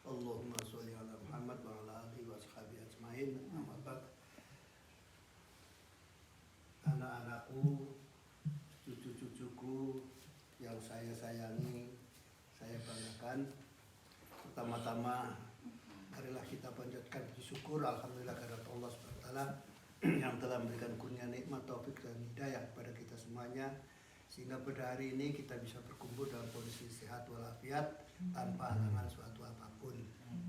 Allahumma sholli ala Muhammad wa ala alihi wa sahbihi ajmain. Amma ba'd. Anak-anakku, cucu-cucuku yang saya sayangi, saya banggakan. Pertama-tama marilah kita panjatkan syukur alhamdulillah kepada Allah Subhanahu wa taala yang telah memberikan kurnia nikmat taufik dan hidayah kepada kita semuanya, sehingga pada hari ini kita bisa berkumpul dalam kondisi sehat walafiat tanpa halangan suatu apapun.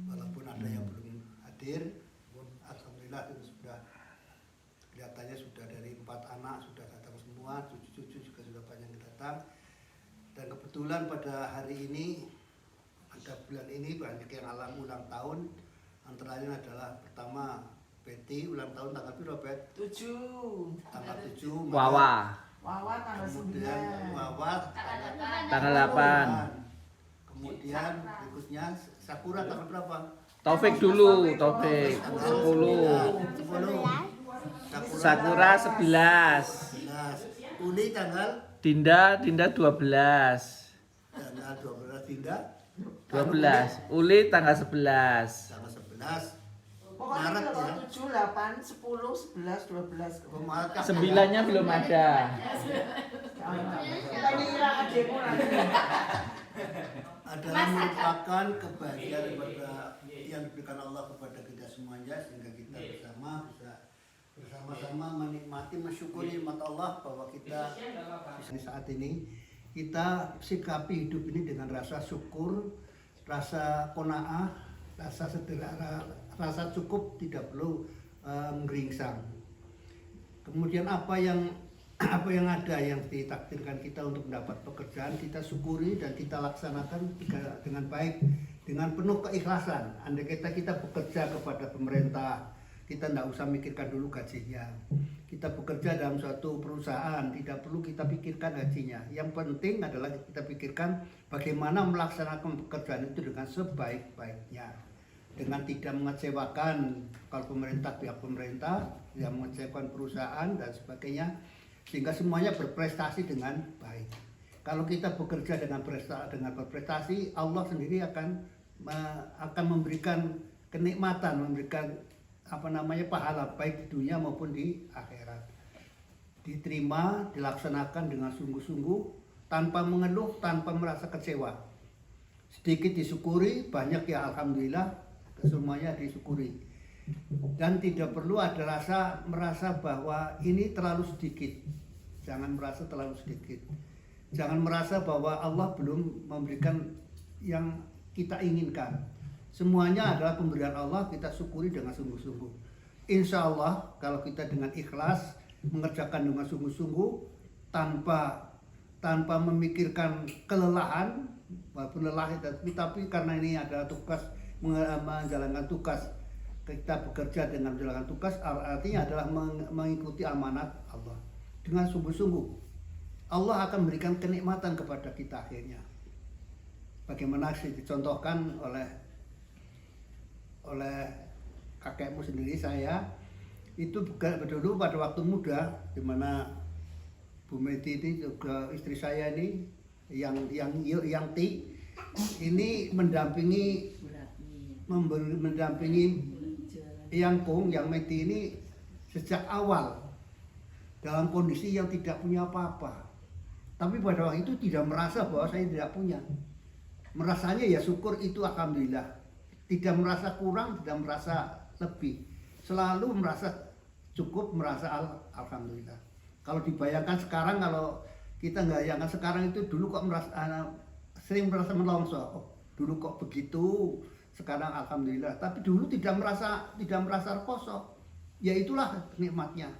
Walaupun ada yang belum hadir, alhamdulillah itu sudah kelihatannya sudah dari 4 anak sudah datang semua, cucu-cucu juga sudah banyak yang datang. Dan kebetulan pada hari ini, pada bulan ini banyak yang ulang tahun. Antara lain adalah pertama Betty ulang tahun tanggal berapa? 7. Tanggal 7. Wawa Tanggal 9. Kemudian Wawa tanggal 8. Kemudian berikutnya Sakura tanggal berapa? Taufik dulu, Taufik 10. 10. Sakura 11. 11. Uli tanggal Dinda 12. tanggal 12. Dinda 12. Uli tanggal 11. tanggal 11. Pokoknya Maret kalau ya. 7, 8, 10, 11, 12. Pemakai 9-nya belum ada. Kita ngira adekmu nanti. adalah merupakan kebahagiaan daripada yang diberikan Allah kepada kita semuanya, sehingga kita bersama-sama menikmati, mensyukuri nikmat Allah bahwa kita di saat ini kita sikapi hidup ini dengan rasa syukur, rasa qanaah, rasa sederhana, rasa cukup, tidak perlu menggeringsang. Kemudian apa yang ada yang ditakdirkan kita untuk mendapat pekerjaan, kita syukuri dan kita laksanakan dengan baik, dengan penuh keikhlasan. Andai kita bekerja kepada pemerintah, kita tidak usah mikirkan dulu gajinya. Kita bekerja dalam suatu perusahaan, tidak perlu kita pikirkan gajinya. Yang penting adalah kita pikirkan bagaimana melaksanakan pekerjaan itu dengan sebaik-baiknya, dengan tidak mengecewakan kalau pihak pemerintah, tidak mengecewakan perusahaan dan sebagainya, sehingga semuanya berprestasi dengan baik. Kalau kita bekerja dengan berprestasi, Allah sendiri akan memberikan kenikmatan, memberikan pahala baik di dunia maupun di akhirat. Diterima, dilaksanakan dengan sungguh-sungguh, tanpa mengeluh, tanpa merasa kecewa. Sedikit disyukuri, banyak ya alhamdulillah, semuanya disyukuri. Dan tidak perlu ada merasa bahwa ini terlalu sedikit. Jangan merasa terlalu sedikit. Jangan merasa bahwa Allah belum memberikan yang kita inginkan. Semuanya adalah pemberian Allah, kita syukuri dengan sungguh-sungguh. Insya Allah kalau kita dengan ikhlas mengerjakan dengan sungguh-sungguh, tanpa memikirkan kelelahan, walaupun lelah tapi karena ini adalah tugas, menjalankan tugas, kita bekerja dengan menjalankan tugas, artinya adalah mengikuti amanat Allah dengan sungguh-sungguh. Allah akan memberikan kenikmatan kepada kita akhirnya. Bagaimana sih dicontohkan oleh kakekmu sendiri, saya itu dulu pada waktu muda, di mana Bu Meti ini juga istri saya ini yang ini mendampingi yang Meti ini sejak awal dalam kondisi yang tidak punya apa-apa. Tapi pada waktu itu tidak merasa bahwa saya tidak punya. Merasanya ya syukur itu alhamdulillah. Tidak merasa kurang, tidak merasa lebih. Selalu merasa cukup, merasa alhamdulillah. Kalau dibayangkan sekarang, kalau kita nggak bayangkan sekarang itu dulu kok sering merasa melongso. Oh, dulu kok begitu, sekarang alhamdulillah. Tapi dulu tidak merasa kosong. Ya itulah nikmatnya.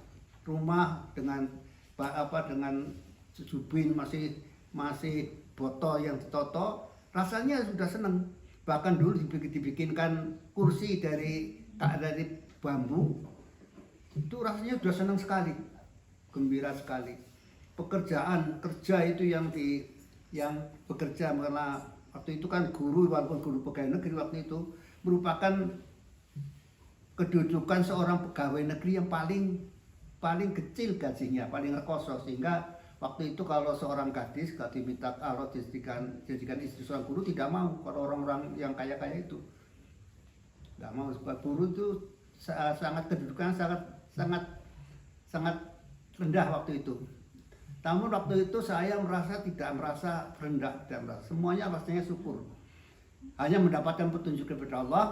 Rumah dengan jubin masih botol yang ditoto, rasanya sudah senang. Bahkan dulu dibikinkan kursi dari bambu, itu rasanya sudah senang sekali, gembira sekali. Kerja itu yang bekerja, karena waktu itu kan guru, walaupun guru pegawai negeri waktu itu merupakan kedudukan seorang pegawai negeri yang paling kecil gajinya, paling rekoso, sehingga waktu itu kalau seorang gadis kalau diminta dijadikan istri seorang guru tidak mau, kalau orang-orang yang kaya-kaya itu nggak mau sebab buruh itu sangat kedudukan sangat rendah waktu itu. Namun waktu itu saya tidak merasa rendah, semuanya rasanya syukur. Hanya mendapatkan petunjuk daripada Allah.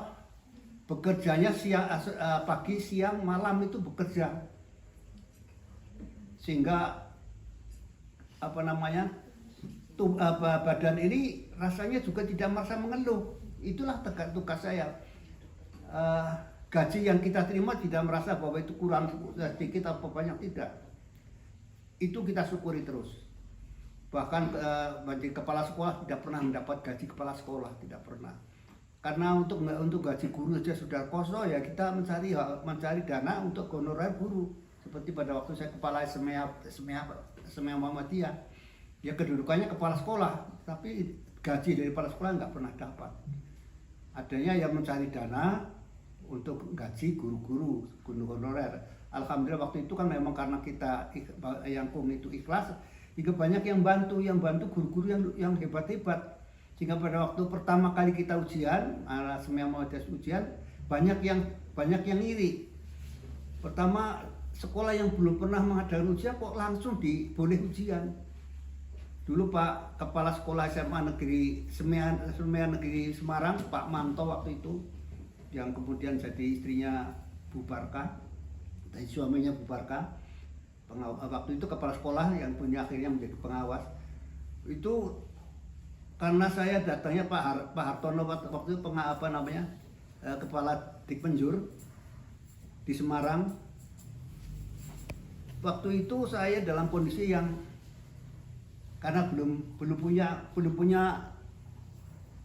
Bekerjanya pagi, siang, malam itu bekerja. Sehingga badan ini rasanya juga tidak merasa mengeluh. Itulah tugas saya. Gaji yang kita terima tidak merasa bahwa itu kurang sedikit atau banyak, tidak. Itu kita syukuri terus. Bahkan bagi kepala sekolah tidak pernah mendapat gaji kepala sekolah, tidak pernah. Karena untuk gaji guru saja sudah kosong, ya kita mencari dana untuk honorer guru. Seperti pada waktu saya kepala SMA Muhammadiyah, ya kedudukannya kepala sekolah, tapi gaji dari kepala sekolah nggak pernah dapat. Adanya yang mencari dana untuk gaji guru honorer. Alhamdulillah waktu itu kan memang karena kita yang itu ikhlas, juga banyak yang bantu guru-guru yang hebat-hebat. Sehingga pada waktu pertama kali kita ujian, SMA Muhammadiyah ujian, banyak yang iri. Pertama sekolah yang belum pernah mengadakan ujian kok langsung boleh ujian. Dulu Pak Kepala Sekolah SMA Negeri Negeri Semarang, Pak Manto waktu itu, yang kemudian jadi istrinya Bu Barkah, dan suaminya Bu Barkah, waktu itu kepala sekolah yang punya akhirnya menjadi pengawas. Itu karena saya datangnya Pak Hartono waktu itu kepala Dikmenjur di Semarang. Waktu itu saya dalam kondisi yang karena belum punya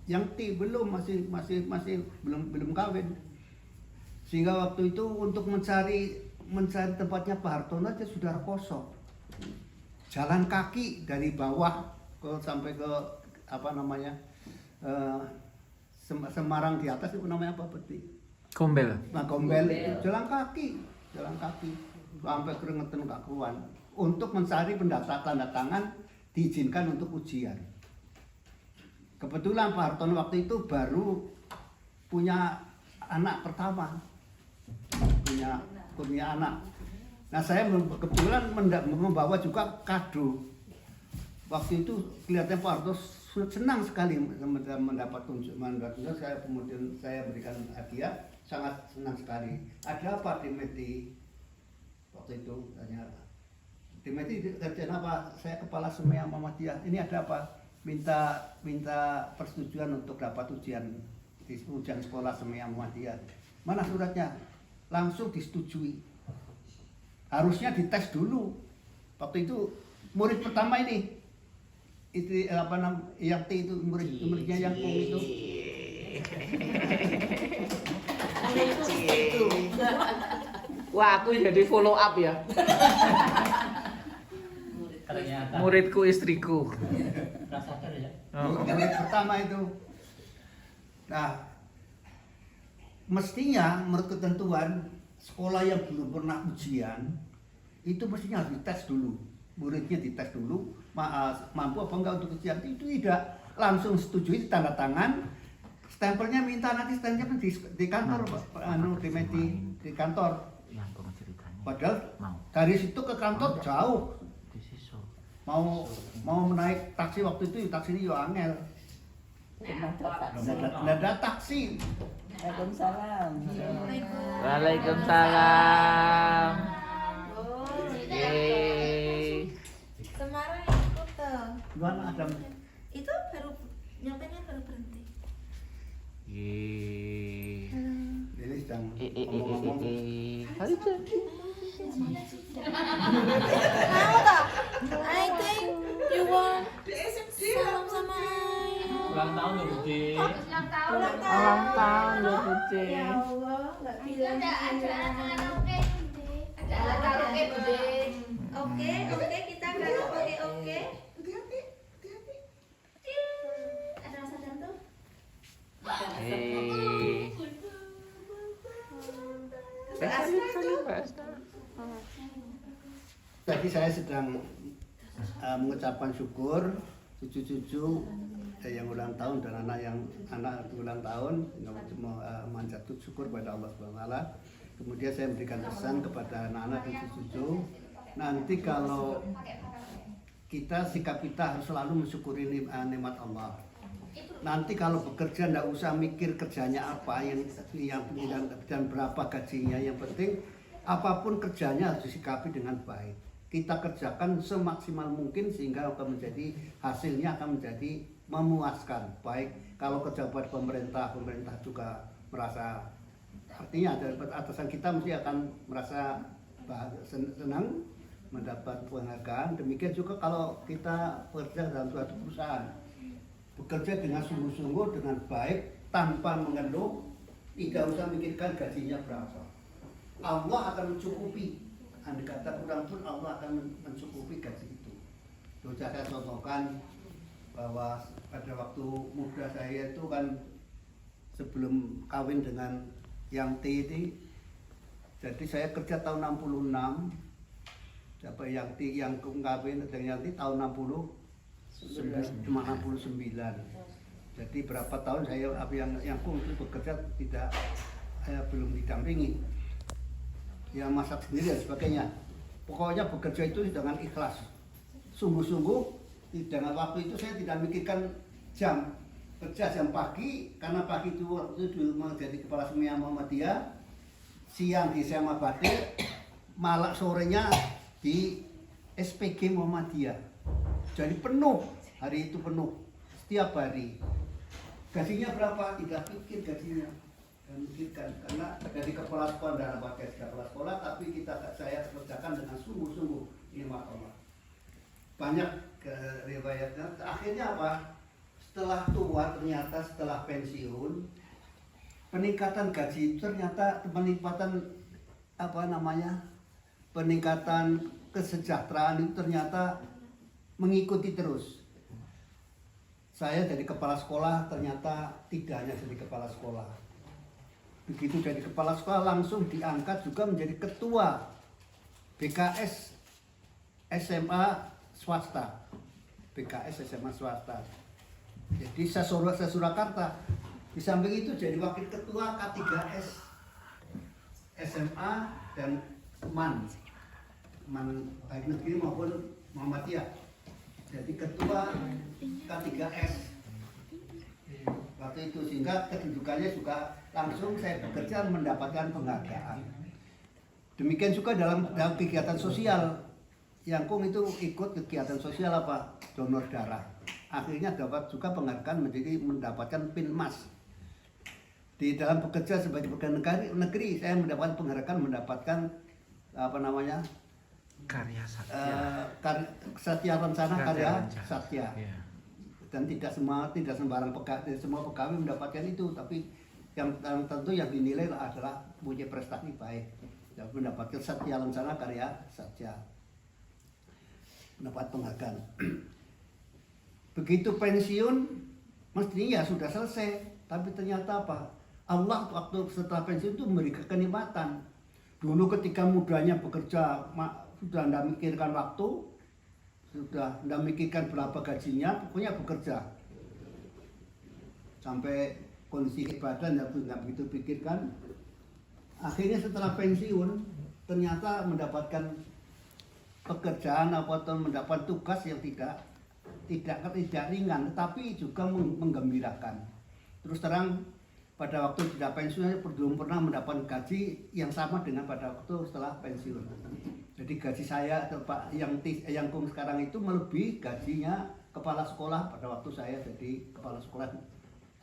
yang belum kawin, sehingga waktu itu untuk mencari tempatnya Pak Hartono aja sudah kosong. Jalan kaki dari bawah sampai ke Semarang di atas itu namanya apa berarti? Gombel. Nah, Gombel itu jalan kaki sampai keringetan gak keruan untuk mencari tanda tangan diizinkan untuk ujian. Kebetulan Pak Hartono waktu itu baru punya anak pertama, punya anak. Nah, saya kebetulan membawa juga kado. Waktu itu kelihatannya Pak Hartono senang sekali mendapat kunjungan. Kemudian saya berikan hadiah, sangat senang sekali. Ada apa Dimeti? Waktu itu tanya, Dimeti kerjaan apa? Saya kepala SMA Muhammadiyah. Ini ada apa? Minta persetujuan untuk dapat ujian sekolah SMA Muhammadiyah. Mana suratnya? Langsung disetujui. Harusnya dites dulu. Waktu itu murid pertama ini. Itu yang T itu muridnya yang Kong itu. Wah, aku jadi follow up ya. Muridku istriku. Murid pertama itu. Nah, mestinya menurut ketentuan sekolah yang belum pernah ujian itu mestinya harus dites dulu. Muridnya dites dulu, mampu apa enggak untuk ujian. Itu tidak langsung setujui, tanda tangan, stempelnya minta nanti stempelnya di kantor di kantor. Padahal dari situ ke kantor jauh. Mau naik taksi waktu itu, taksi ini yo angel. Nggak ada taksi. Waalaikumsalam. Waalaikumsalam. Semarang ikut tuh. Gimana Adam? Itu baru nyobainnya baru berhenti. Ini sedang ngomong-ngomong. Mau tak? I think you want salam sama Ulang tahun loh Budi. ulang tahun. Ulang tahun loh Budi. Ya Allah, nggak bilang. Ada karaoke Budi. Ada karaoke Budi. Oke, kita karaoke oke. Hati-hati. Ada rasa jantung? Tadi saya sedang mengucapkan syukur cucu-cucu yang ulang tahun dan anak ulang tahun menjatuh syukur pada Allah SWT. Kemudian saya memberikan pesan kepada anak-anak dan cucu, nanti kalau sikap kita harus selalu mensyukuri nikmat Allah. Nanti kalau bekerja tidak usah mikir kerjanya apa dan berapa gajinya. Yang penting apapun kerjanya harus disikapi dengan baik. Kita kerjakan semaksimal mungkin sehingga akan menjadi hasilnya akan menjadi memuaskan. Baik kalau kerja buat pemerintah juga merasa, artinya dari atasan kita mesti akan merasa senang mendapat penghargaan. Demikian juga kalau kita bekerja dalam suatu perusahaan, bekerja dengan sungguh-sungguh, dengan baik, tanpa mengeluh, tidak usah memikirkan gajinya berapa. Allah akan mencukupi. Andai kata kurang pun Allah akan mencukupi gaji itu. Sudah saya contohkan bahwa pada waktu muda saya itu kan sebelum kawin dengan yang T ini, jadi saya kerja tahun 66, dapat yang kawin dengan yang T tahun 60. Cuma 69. Jadi berapa tahun saya yang itu bekerja saya belum didampingi. Ya masak sendiri dan sebagainya. Pokoknya bekerja itu dengan ikhlas. Sungguh-sungguh dengan waktu itu saya tidak memikirkan jam. Kerja jam pagi karena pagi itu waktu itu menjadi kepala semia Muhammadiyah. Siang di SMA Batik, malam sorenya di SPG Muhammadiyah. Jadi penuh, hari itu penuh, setiap hari. Gajinya berapa? Tidak pikir gajinya, dan mikirkan karena dari kepala sekolah dan pakai kepala sekolah, tapi saya kerjakan dengan sungguh-sungguh nikmat Allah. Banyak riwayatnya. Akhirnya apa? Setelah tua ternyata setelah pensiun, peningkatan gaji ternyata peningkatan kesejahteraan itu ternyata mengikuti terus. Saya jadi kepala sekolah ternyata tidak hanya jadi kepala sekolah. Begitu jadi kepala sekolah langsung diangkat juga menjadi ketua BKS SMA swasta. BKS SMA swasta. Jadi saya Surakarta. Di samping itu jadi wakil ketua K3S SMA dan MAN baik negeri maupun Muhammadiyah. Jadi ketua K3S waktu itu, sehingga kedudukannya juga langsung saya bekerja mendapatkan penghargaan. Demikian juga dalam kegiatan sosial. Yang Kung itu ikut kegiatan sosial apa? Donor darah. Akhirnya dapat juga penghargaan mendapatkan PIN emas. Di dalam bekerja sebagai pegawai negeri saya mendapatkan penghargaan mendapatkan Karya Satya. Satya Rencana Karya Rencana. Satya. Yeah. Dan tidak sembarang semua pegawai mendapatkan itu, tapi yang tentu yang dinilai adalah punya prestasi baik. Dan mendapatkan Satya Rencana Karya Satya. Mendapat penghargaan. Begitu pensiun mestinya ya sudah selesai, tapi ternyata apa? Allah waktu setelah pensiun itu memberikan kenikmatan. Dulu ketika mudanya bekerja sudah tidak mikirkan waktu, sudah tidak mikirkan berapa gajinya, pokoknya bekerja. Sampai kondisi badan tidak begitu pikirkan. Akhirnya setelah pensiun ternyata mendapatkan pekerjaan atau mendapat tugas yang tidak ringan, tetapi juga menggembirakan. Terus terang pada waktu tidak pensiun belum pernah mendapat gaji yang sama dengan pada waktu setelah pensiun. Jadi gaji saya yang Kung sekarang itu melebihi gajinya kepala sekolah pada waktu saya jadi kepala sekolah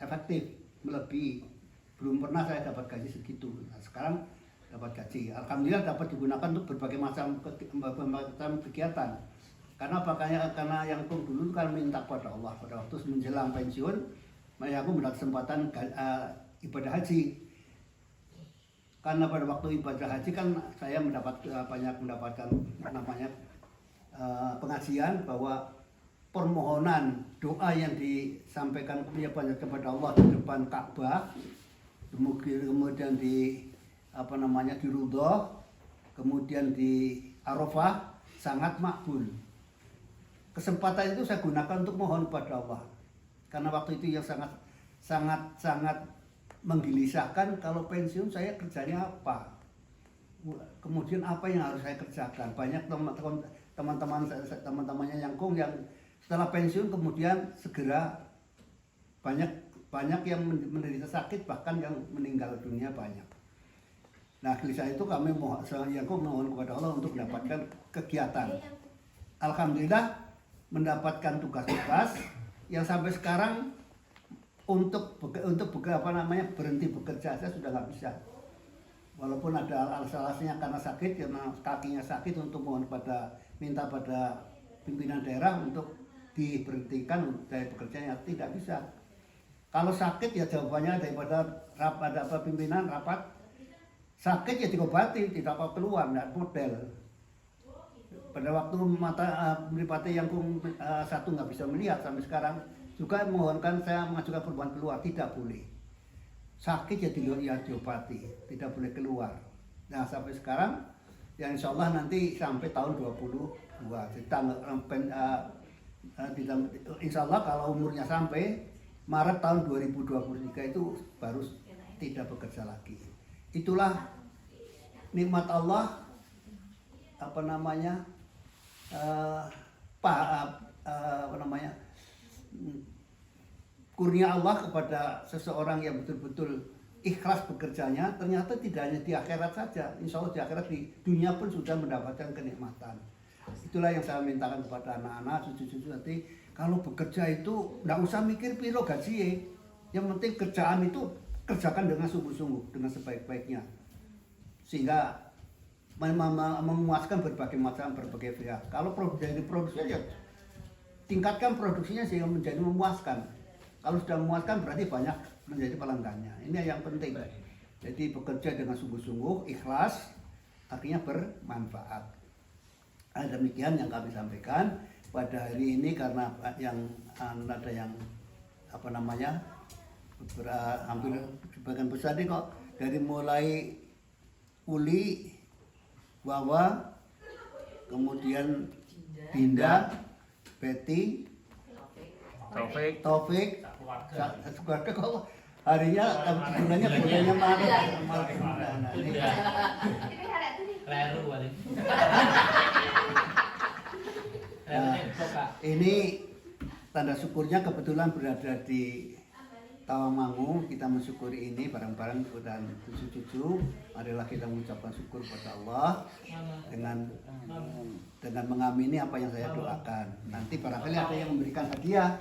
efektif, melebihi. Belum pernah saya dapat gaji segitu. Nah, sekarang dapat gaji. Alhamdulillah dapat digunakan untuk berbagai macam kegiatan. Karena yang Kung dulu kan minta pada Allah pada waktu menjelang pensiun, aku mendapat kesempatan ibadah haji. Karena pada waktu ibadah haji kan saya banyak mendapatkan pengajian bahwa permohonan doa yang disampaikan kepada Allah di depan Ka'bah, kemudian di Ridho, kemudian di Arafah sangat makbul. Kesempatan itu saya gunakan untuk mohon pada Allah. Karena waktu itu yang sangat menggelisahkan, kalau pensiun saya kerjanya apa? Kemudian apa yang harus saya kerjakan? Banyak teman-temannya yang setelah pensiun kemudian segera banyak yang menderita sakit, bahkan yang meninggal dunia banyak. Nah, gelisah itu kami mohon kepada Allah untuk mendapatkan kegiatan. Alhamdulillah mendapatkan tugas-tugas yang sampai sekarang untuk berhenti bekerja saya sudah nggak bisa. Walaupun ada alasannya karena sakit, karena kakinya sakit, untuk minta pada pimpinan daerah untuk diberhentikan dari bekerjanya, tidak bisa. Kalau sakit ya jawabannya daripada pimpinan rapat, sakit ya diobati, tidak apa keluar, tidak model. Pada waktu Mripate Yangkung satu nggak bisa melihat, sampai sekarang juga mohonkan saya mengajukan perubahan keluar, tidak boleh. Sakit ya diobati, tidak boleh keluar. Nah sampai sekarang, ya insya Allah nanti sampai tahun 22. Insya Allah kalau umurnya sampai Maret tahun 2023 itu baru tidak bekerja lagi. Itulah nikmat Allah, kurnia Allah kepada seseorang yang betul-betul ikhlas bekerjanya. Ternyata tidak hanya di akhirat saja, insya Allah di akhirat, di dunia pun sudah mendapatkan kenikmatan. Itulah yang saya mintakan kepada anak-anak, cucu-cucu nanti, kalau bekerja itu tidak usah mikir piro gaji, yang penting kerjaan itu kerjakan dengan sungguh-sungguh, dengan sebaik-baiknya, sehingga memuaskan berbagai pihak. Kalau dari produksi ya tingkatkan produksinya sehingga menjadi memuaskan. Kalau sudah memuaskan berarti banyak menjadi pelanggannya. Ini yang penting. Jadi bekerja dengan sungguh-sungguh, ikhlas, artinya bermanfaat. Demikian yang kami sampaikan pada hari ini, karena ada yang hampir sebagian besar ini kok dari mulai Uli, Wawa, kemudian Dinda, Betty, Taufik, keluarga kok harinya bulannya malah. Ini tanda syukurnya kebetulan berada di Tawangmangu. Kita mensyukuri ini bareng-bareng dan cucu-cucu. Marilah kita mengucapkan syukur kepada Allah dengan mengamini apa yang saya doakan. Nanti barangkali ada yang memberikan hadiah.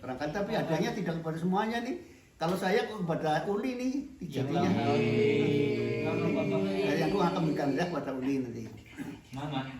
Barangkali tapi hadiahnya tidak kepada semuanya nih. Kalau saya kepada Uli nih, jadinya. Yang aku akan memberikan hadiah kepada Uli nanti.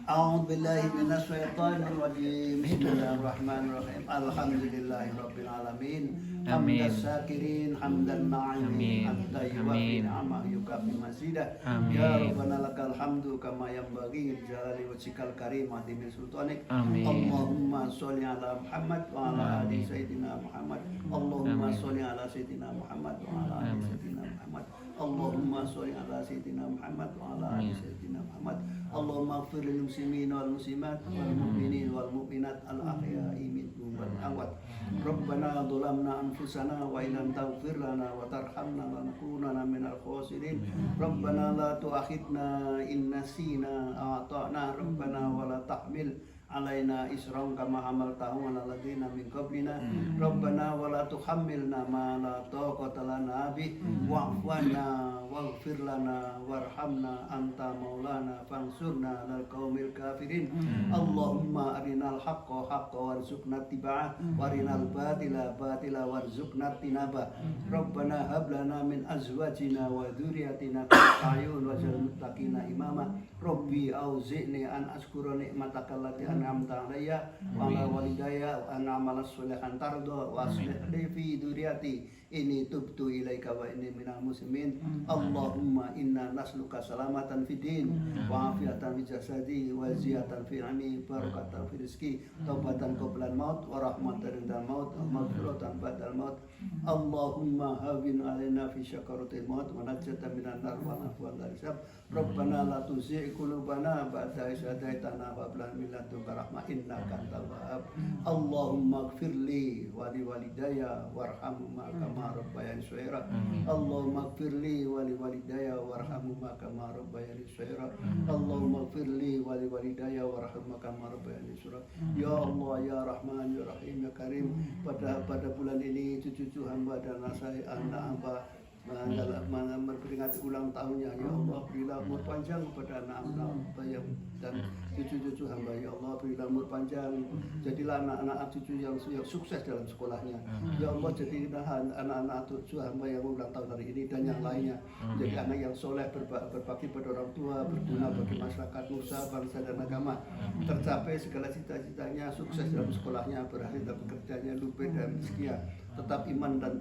A'udzubillahi minasyaitonir rajim. Bismillahirrahmanirrahim. Alhamdulillahirabbil alamin. Hamdas syakirin, hamdan na'imin, hamdan yuwafi ni'amah yukafi masidah. Ya Rabbana lakal hamdu kama yanbaghi jalali wajhikal karim wa min sultanik. Allahumma sholli ala Muhammad wa ala ali sayyidina Muhammad. Allahumma sholli ala sayyidina Muhammad wa ala ali sayyidina Muhammad. Allahumma sholli ala sayyidina Muhammad wa ala ali sayyidina Muhammad. Allahumma ighfir lil muslimin wal muslimat wal mu'minin wal mu'minat al ahya'i minhum wal amwat. Rabbana dhalamna anfusana wa illam taghfir lana wa tarhamna lanakunanna minal khasirin. Rabbana la tu'akhidna in nasina aw ata'na. Rabbana wa la tahmil alaina isran kama hamaltahu ala alladziina min qablina. Rabbana wa la tuhammilna ma la taqata lana bih wa'fu 'anna waghfir lana warhamna anta maulana fansurna 'alal qaumil kafirin. Allahumma arinal haqqo haqqan warzuqna ittiba'ah wa arinal batila batila warzuqna ijtinabah. Rabbana hab lana min azwajina wa dzurriyyatina qurrata a'yun waj'alna muttaqina imama. Rabbi auzi'ni an ashkura ni'mataka allati an'amta 'alayya wa 'ala walidayya wa an a'mala sholihan tarda wa aslih li fi dzurriyyati inni tubtu ilaika wa inni minal muslimin. Allahumma inna nas'aluka salamatan fid din wa afiatan fi jasadi wa ziyatan fi ilmi barakatan fi rizqi taubatan qabla al-maut wa rahmatan indal maut wa maghfiratan ba'dal maut. Allahumma hawwin 'alaina fi syakaratil maut wa najjatan minan nar wa nafwan dari hisab. Rabbana la tuzigh qulubana ba'da idh hadaytana wa hab lana min ladunka rahmah innaka antal wahhab. Allahumma ighfirli wa liwalidayya warhamhuma kama rabbayani shaghira. Allahumma ighfirli wa liwalidayya warhamhuma kama rabbayani shaghira. Allahumma ighfirli wa liwalidayya warhamhuma kama rabbayani shaghira. Ya Allah, ya Rahman, ya Rahim, ya Karim, pada bulan ini cucu-cucu hamba dan anak hamba memperingati ulang tahunnya, ya Allah berilah umur panjang kepada anak-anak hamba dan cucu-cucu hamba, ya Allah berilah umur panjang, jadilah anak-anak cucu yang sukses dalam sekolahnya, ya Allah jadilah anak-anak cucu hamba yang ulang tahun hari ini dan yang lainnya jadi anak yang soleh, berbakti pada orang tua, berguna bagi masyarakat, nusa, bangsa dan agama, tercapai segala cita-citanya, sukses dalam sekolahnya, berhasil dalam pekerjaannya, lupa dan rezekinya, tetap iman dan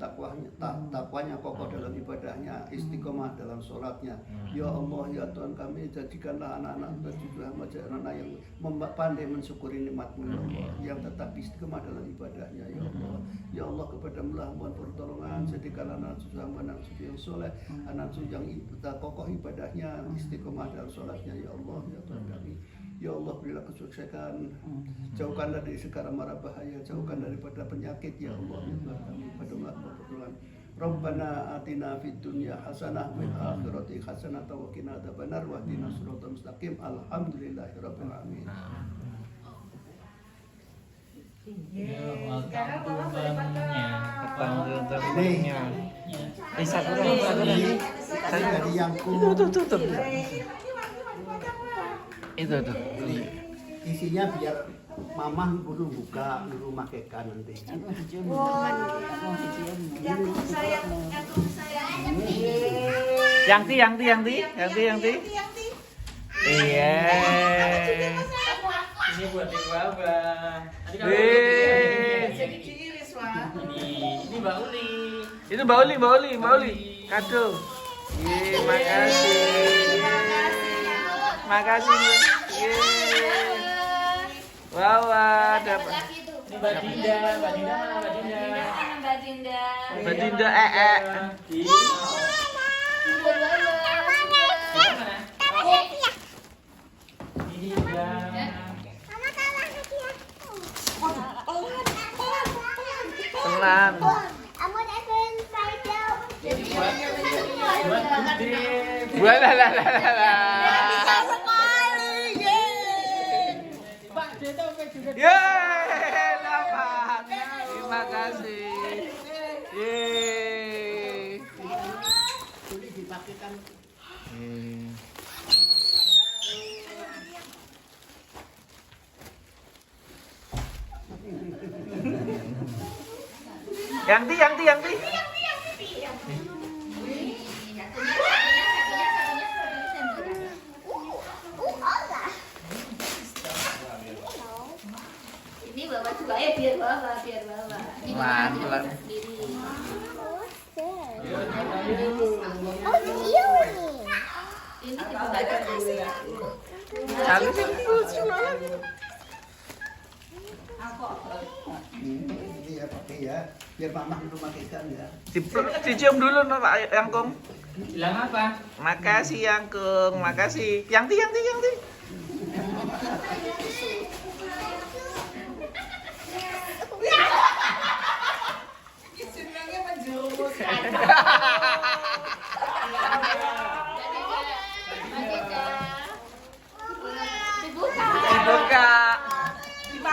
takwanya kokoh dalam ibadahnya, istiqomah dalam sholatnya. Ya Allah, ya Tuhan kami, jadikanlah anak-anak dan cucu hamba anak yang pandai mensyukuri nikmat-Mu, ya Allah, yang tetap istiqomah dalam ibadahnya, ya Allah. Ya Allah, kepadamu lah mohon pertolongan, jadikan anak cucu hamba anak cucu yang soleh, anak cucu yang kokoh ibadahnya, istiqomah dalam sholatnya, ya Allah, ya Tuhan kami. Ya Allah, berilah kesuksesan, jauhkan dari segala mara bahaya, jauhkan daripada penyakit, ya Allah, ya Tuhan kami. Padamu lah mohon pertolongan. Rabbana atina fid dunya hasanah wa fil akhirati hasanah wa qina adzabannar wa hdina shiratal mustaqim. Alhamdulillahirabbil alamin. Sekarang Bapak boleh pakai. Nih. Sakura. Saya dari yang Tuh. Itu tuh. isinya biar mamah dulu buka, dulu makekan nanti. Aku dicium, aku dicium. Yang ti. Iya. Ini buat Ibu Baba. Nanti kalau ini Mbak Uli. Itu Mbak Uli. Kado. Iya, makasih. Iya. Wow, dapat. Ini Mbak Dinda mana Mbak Dinda? Mbak Dinda Di mana? Ini Dinda. Tenang. Buat Dinda. Walah. Pak Deto juga. Yeay, dapat. Terima kasih. Yeay. Ini dipakaikan. Yang ti. Ini Bapak juga ya, biar Bapak. Ini Bapak Pelan-pelan. sendiri. Ini juga ada kasih. Ini ya pakai ya, biar mamah dulu makekan ya. Dicium dulu Pak Yangkung. Bilang apa? Makasih Yangkung, makasih. Yang ti.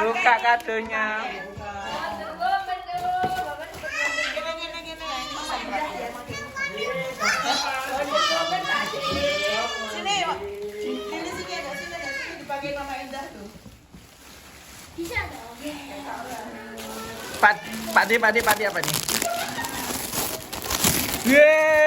Buka kadonya. Bisa dong. Pak D apa nih? Yeay.